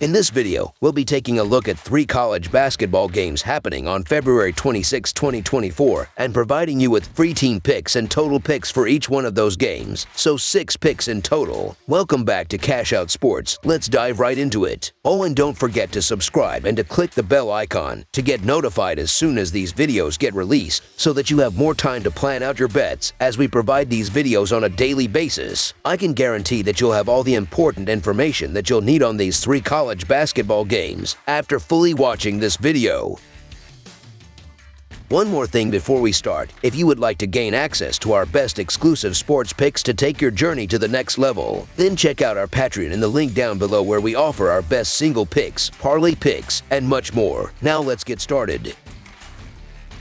In this video, we'll be taking a look at 3 college basketball games happening on February 26, 2024, and providing you with free team picks and total picks for each one of those games, so 6 picks in total. Welcome back to Cash Out Sports. Let's dive right into it. Oh, and don't forget to subscribe and to click the bell icon to get notified as soon as these videos get released, so that you have more time to plan out your bets as we provide these videos on a daily basis. I can guarantee that you'll have all the important information that you'll need on these 3 college basketball games after fully watching this video. One more thing before we start: if you would like to gain access to our best exclusive sports picks to take your journey to the next level, then check out our Patreon in the link down below, where we offer our best single picks, parlay picks, and much more. Now let's get started.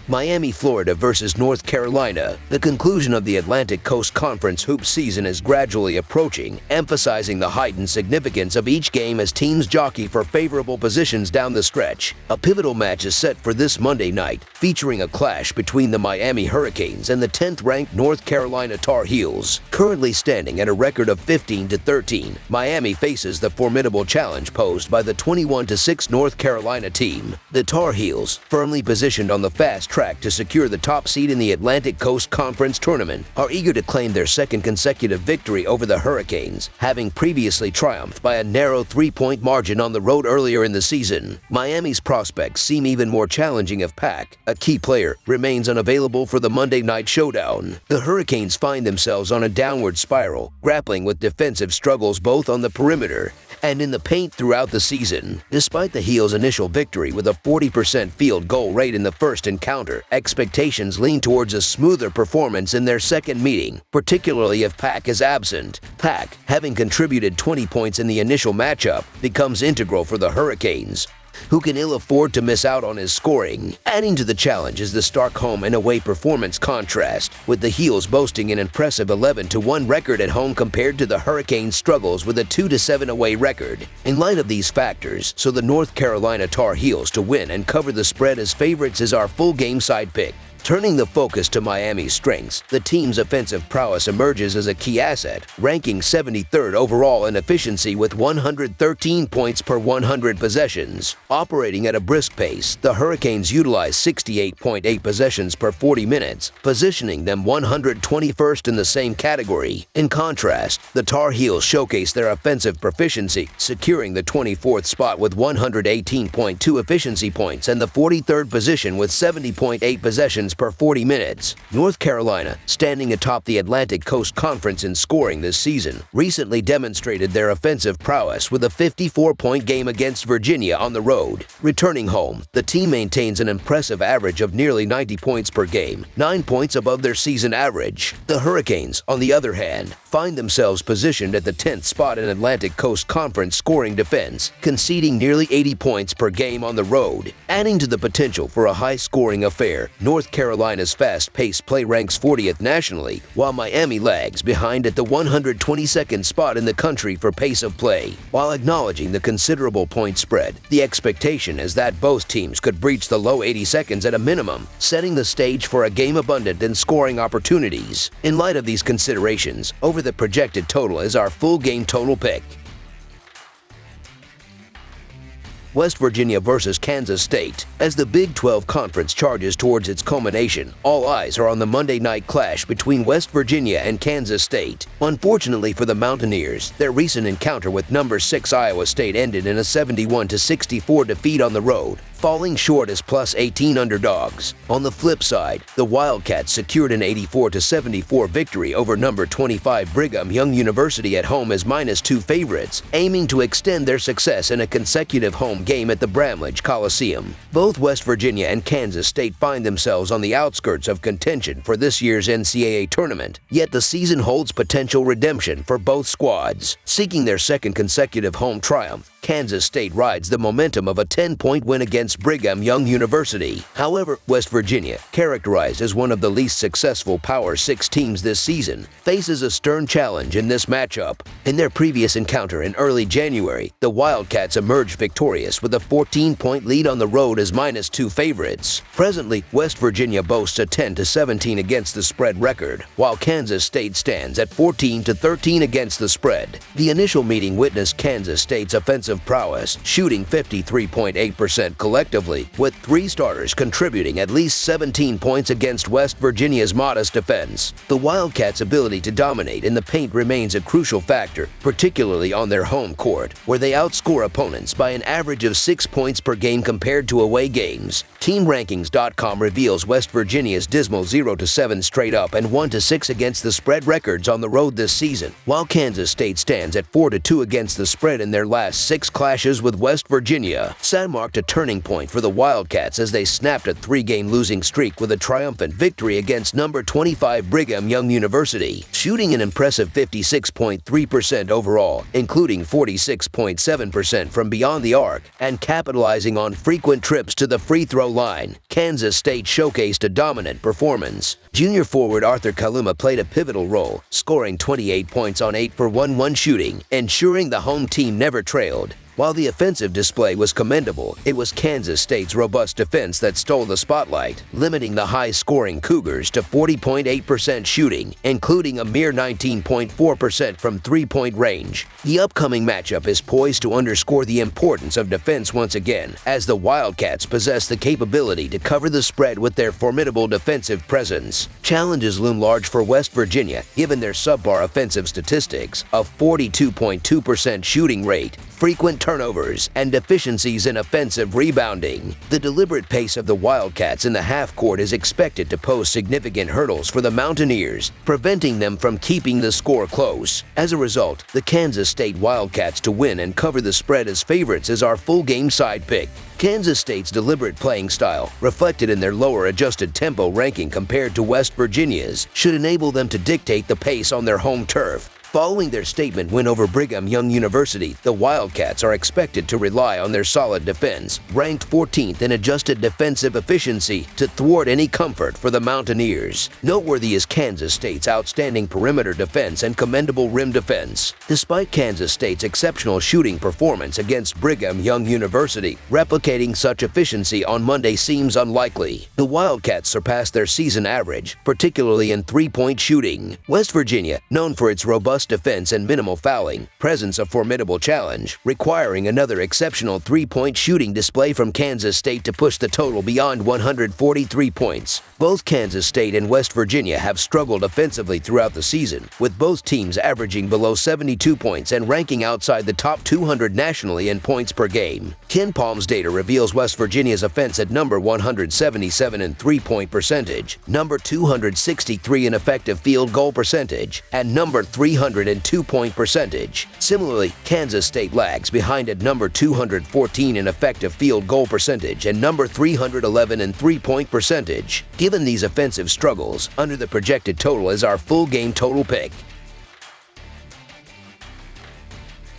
Miami, Florida versus North Carolina. The conclusion of the Atlantic Coast Conference hoops season is gradually approaching, emphasizing the heightened significance of each game as teams jockey for favorable positions down the stretch. A pivotal match is set for this Monday night, featuring a clash between the Miami Hurricanes and the 10th-ranked North Carolina Tar Heels. Currently standing at a record of 15-13, Miami faces the formidable challenge posed by the 21-6 North Carolina team. The Tar Heels, firmly positioned on the fast track to secure the top seed in the Atlantic Coast Conference tournament, are eager to claim their second consecutive victory over the Hurricanes, having previously triumphed by a narrow 3-point margin on the road earlier in the season. Miami's prospects seem even more challenging if Pack, a key player, remains unavailable for the Monday night showdown. The Hurricanes find themselves on a downward spiral, grappling with defensive struggles both on the perimeter and in the paint throughout the season. Despite the Heels' initial victory with a 40% field goal rate in the first encounter, expectations lean towards a smoother performance in their second meeting, particularly if Pack is absent. Pack, having contributed 20 points in the initial matchup, becomes integral for the Hurricanes, who can ill afford to miss out on his scoring. Adding to the challenge is the stark home and away performance contrast, with the Heels boasting an impressive 11-1 record at home compared to the Hurricanes' struggles with a 2-7 away record. In light of these factors, so the North Carolina Tar Heels to win and cover the spread as favorites is our full game side pick. Turning the focus to Miami's strengths, the team's offensive prowess emerges as a key asset, ranking 73rd overall in efficiency with 113 points per 100 possessions. Operating at a brisk pace, the Hurricanes utilize 68.8 possessions per 40 minutes, positioning them 121st in the same category. In contrast, the Tar Heels showcase their offensive proficiency, securing the 24th spot with 118.2 efficiency points and the 43rd position with 70.8 possessions per 40 minutes. North Carolina, standing atop the Atlantic Coast Conference in scoring this season, recently demonstrated their offensive prowess with a 54-point game against Virginia on the road. Returning home, the team maintains an impressive average of nearly 90 points per game, 9 points above their season average. The Hurricanes, on the other hand, find themselves positioned at the 10th spot in Atlantic Coast Conference scoring defense, conceding nearly 80 points per game on the road. Adding to the potential for a high-scoring affair, North Carolina's fast-paced play ranks 40th nationally, while Miami lags behind at the 122nd spot in the country for pace of play. While acknowledging the considerable point spread, the expectation is that both teams could breach the low 80 seconds at a minimum, setting the stage for a game abundant in scoring opportunities. In light of these considerations, over the projected total is our full game total pick. West Virginia versus Kansas State. As the Big 12 Conference charges towards its culmination, all eyes are on the Monday night clash between West Virginia and Kansas State. Unfortunately for the Mountaineers, their recent encounter with number 6 Iowa State ended in a 71-64 defeat on the road, falling short as +18 underdogs. On the flip side, the Wildcats secured an 84-74 victory over number 25 Brigham Young University at home as -2 favorites, aiming to extend their success in a consecutive home game at the Bramlage Coliseum. Both West Virginia and Kansas State find themselves on the outskirts of contention for this year's NCAA tournament, yet the season holds potential redemption for both squads. Seeking their second consecutive home triumph, Kansas State rides the momentum of a 10-point win against Brigham Young University. However, West Virginia, characterized as one of the least successful Power 6 teams this season, faces a stern challenge in this matchup. In their previous encounter in early January, the Wildcats emerged victorious with a 14-point lead on the road as -2 favorites. Presently, West Virginia boasts a 10-17 against the spread record, while Kansas State stands at 14-13 against the spread. The initial meeting witnessed Kansas State's offensive offensive prowess, shooting 53.8% collectively, with 3 starters contributing at least 17 points against West Virginia's modest defense. The Wildcats' ability to dominate in the paint remains a crucial factor, particularly on their home court, where they outscore opponents by an average of 6 points per game compared to away games. TeamRankings.com reveals West Virginia's dismal 0-7 straight up and 1-6 against the spread records on the road this season, while Kansas State stands at 4-2 against the spread in their last 6 clashes with West Virginia. Saturday marked a turning point for the Wildcats as they snapped a 3-game losing streak with a triumphant victory against number 25 Brigham Young University, shooting an impressive 56.3% overall, including 46.7% from beyond the arc, and capitalizing on frequent trips to the free throw line. Kansas State showcased a dominant performance. Junior forward Arthur Kaluma played a pivotal role, scoring 28 points on 8-for-1 shooting, ensuring the home team never trailed. While the offensive display was commendable, it was Kansas State's robust defense that stole the spotlight, limiting the high-scoring Cougars to 40.8% shooting, including a mere 19.4% from three-point range. The upcoming matchup is poised to underscore the importance of defense once again, as the Wildcats possess the capability to cover the spread with their formidable defensive presence. Challenges loom large for West Virginia, given their subpar offensive statistics, a 42.2% shooting rate, frequent turnovers, and deficiencies in offensive rebounding. The deliberate pace of the Wildcats in the half-court is expected to pose significant hurdles for the Mountaineers, preventing them from keeping the score close. As a result, the Kansas State Wildcats to win and cover the spread as favorites is our full-game side pick. Kansas State's deliberate playing style, reflected in their lower adjusted tempo ranking compared to West Virginia's, should enable them to dictate the pace on their home turf. Following their statement win over Brigham Young University, the Wildcats are expected to rely on their solid defense, ranked 14th in adjusted defensive efficiency, to thwart any comfort for the Mountaineers. Noteworthy is Kansas State's outstanding perimeter defense and commendable rim defense. Despite Kansas State's exceptional shooting performance against Brigham Young University, replicating such efficiency on Monday seems unlikely. The Wildcats surpassed their season average, particularly in three-point shooting. West Virginia, known for its robust defense and minimal fouling, presents a formidable challenge, requiring another exceptional three-point shooting display from Kansas State to push the total beyond 143 points. Both Kansas State and West Virginia have struggled offensively throughout the season, with both teams averaging below 72 points and ranking outside the top 200 nationally in points per game. KenPom's data reveals West Virginia's offense at number 177 in three-point percentage, number 263 in effective field goal percentage, and number 300 in two-point percentage. Similarly, Kansas State lags behind at number 214 in effective field goal percentage and number 311 in three-point percentage. Given these offensive struggles, under the projected total is our full game total pick.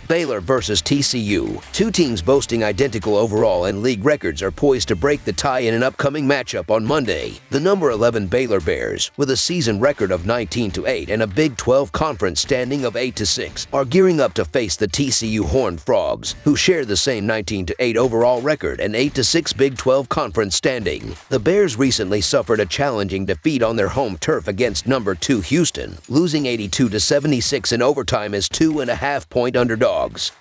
Baylor versus TCU. Two teams boasting identical overall and league records are poised to break the tie in an upcoming matchup on Monday. The number 11 Baylor Bears, with a season record of 19-8 and a Big 12 conference standing of 8-6, are gearing up to face the TCU Horned Frogs, who share the same 19-8 overall record and 8-6 Big 12 conference standing. The Bears recently suffered a challenging defeat on their home turf against number 2 Houston, losing 82-76 in overtime as 2.5-point underdogs.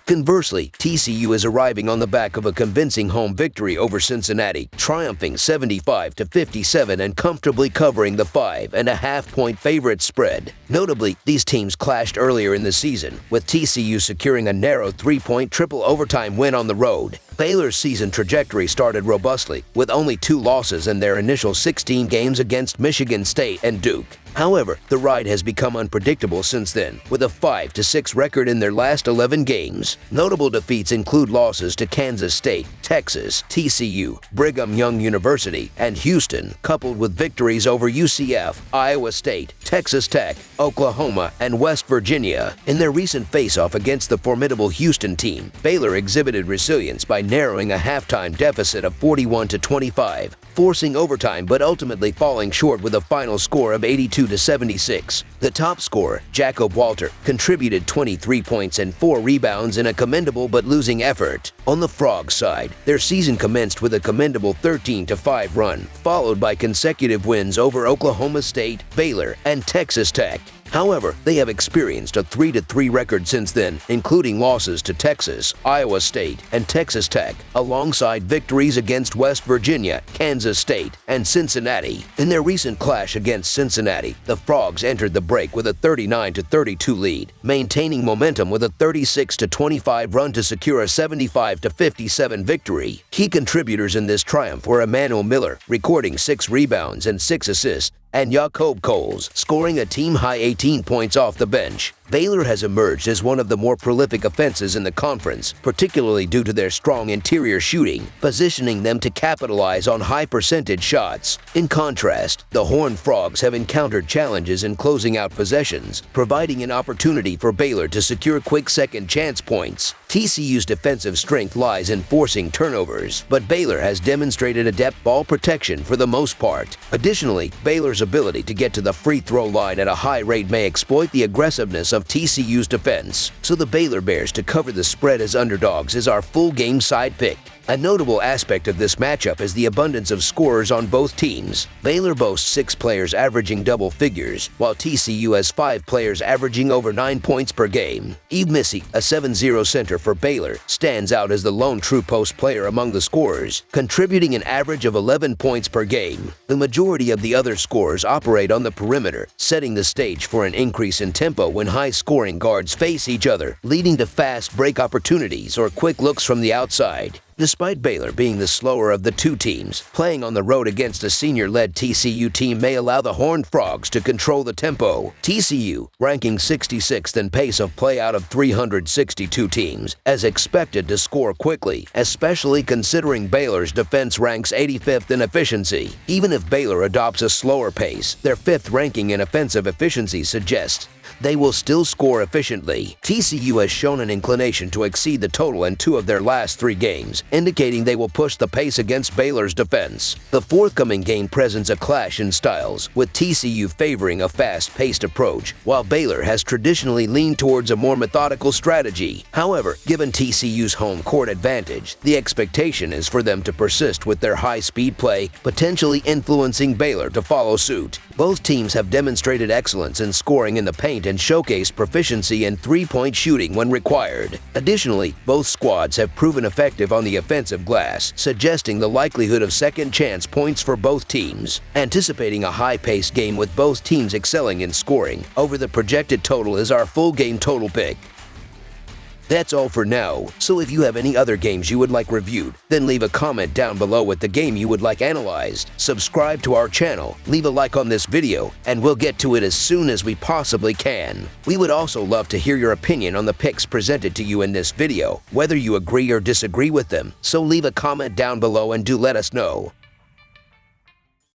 Conversely, TCU is arriving on the back of a convincing home victory over Cincinnati, triumphing 75-57 and comfortably covering the 5.5-point favorite spread. Notably, these teams clashed earlier in the season, with TCU securing a narrow three-point triple overtime win on the road. Baylor's season trajectory started robustly, with only 2 losses in their initial 16 games against Michigan State and Duke. However, the ride has become unpredictable since then, with a 5-6 record in their last 11 games. Notable defeats include losses to Kansas State, Texas, TCU, Brigham Young University, and Houston, coupled with victories over UCF, Iowa State, Texas Tech, Oklahoma, and West Virginia. In their recent face-off against the formidable Houston team, Baylor exhibited resilience by narrowing a halftime deficit of 41-25, forcing overtime but ultimately falling short with a final score of 82-76. The top scorer, Jacob Walter, contributed 23 points and 4 rebounds in a commendable but losing effort. On the Frogs side, their season commenced with a commendable 13-5 run, followed by consecutive wins over Oklahoma State, Baylor, and Texas Tech. However, they have experienced a 3-3 record since then, including losses to Texas, Iowa State, and Texas Tech, alongside victories against West Virginia, Kansas State, and Cincinnati. In their recent clash against Cincinnati, the Frogs entered the break with a 39-32 lead, maintaining momentum with a 36-25 run to secure a 75-57 victory. Key contributors in this triumph were Emmanuel Miller, recording 6 rebounds and 6 assists, and Jakob Coles, scoring a team-high 18 points off the bench. Baylor has emerged as one of the more prolific offenses in the conference, particularly due to their strong interior shooting, positioning them to capitalize on high-percentage shots. In contrast, the Horned Frogs have encountered challenges in closing out possessions, providing an opportunity for Baylor to secure quick second-chance points. TCU's defensive strength lies in forcing turnovers, but Baylor has demonstrated adept ball protection for the most part. Additionally, Baylor's ability to get to the free throw line at a high rate may exploit the aggressiveness of TCU's defense. So the Baylor Bears to cover the spread as underdogs is our full game side pick. A notable aspect of this matchup is the abundance of scorers on both teams. Baylor boasts 6 players averaging double figures, while TCU has 5 players averaging over 9 points per game. Yves Missy, a 7-0 center for Baylor, stands out as the lone true post player among the scorers, contributing an average of 11 points per game. The majority of the other scorers operate on the perimeter, setting the stage for an increase in tempo when high-scoring guards face each other, leading to fast break opportunities or quick looks from the outside. Despite Baylor being the slower of the two teams, playing on the road against a senior-led TCU team may allow the Horned Frogs to control the tempo. TCU, ranking 66th in pace of play out of 362 teams, is expected to score quickly, especially considering Baylor's defense ranks 85th in efficiency. Even if Baylor adopts a slower pace, their 5th ranking in offensive efficiency suggests they will still score efficiently. TCU has shown an inclination to exceed the total in 2 of their last 3 games, indicating they will push the pace against Baylor's defense. The forthcoming game presents a clash in styles, with TCU favoring a fast-paced approach, while Baylor has traditionally leaned towards a more methodical strategy. However, given TCU's home court advantage, the expectation is for them to persist with their high-speed play, potentially influencing Baylor to follow suit. Both teams have demonstrated excellence in scoring in the paint and showcased proficiency in three-point shooting when required. Additionally, both squads have proven effective on the offensive glass, suggesting the likelihood of second-chance points for both teams. Anticipating a high-paced game with both teams excelling in scoring over the projected total is our full game total pick. That's all for now, so if you have any other games you would like reviewed, then leave a comment down below with the game you would like analyzed. Subscribe to our channel, leave a like on this video, and we'll get to it as soon as we possibly can. We would also love to hear your opinion on the picks presented to you in this video, whether you agree or disagree with them, so leave a comment down below and do let us know.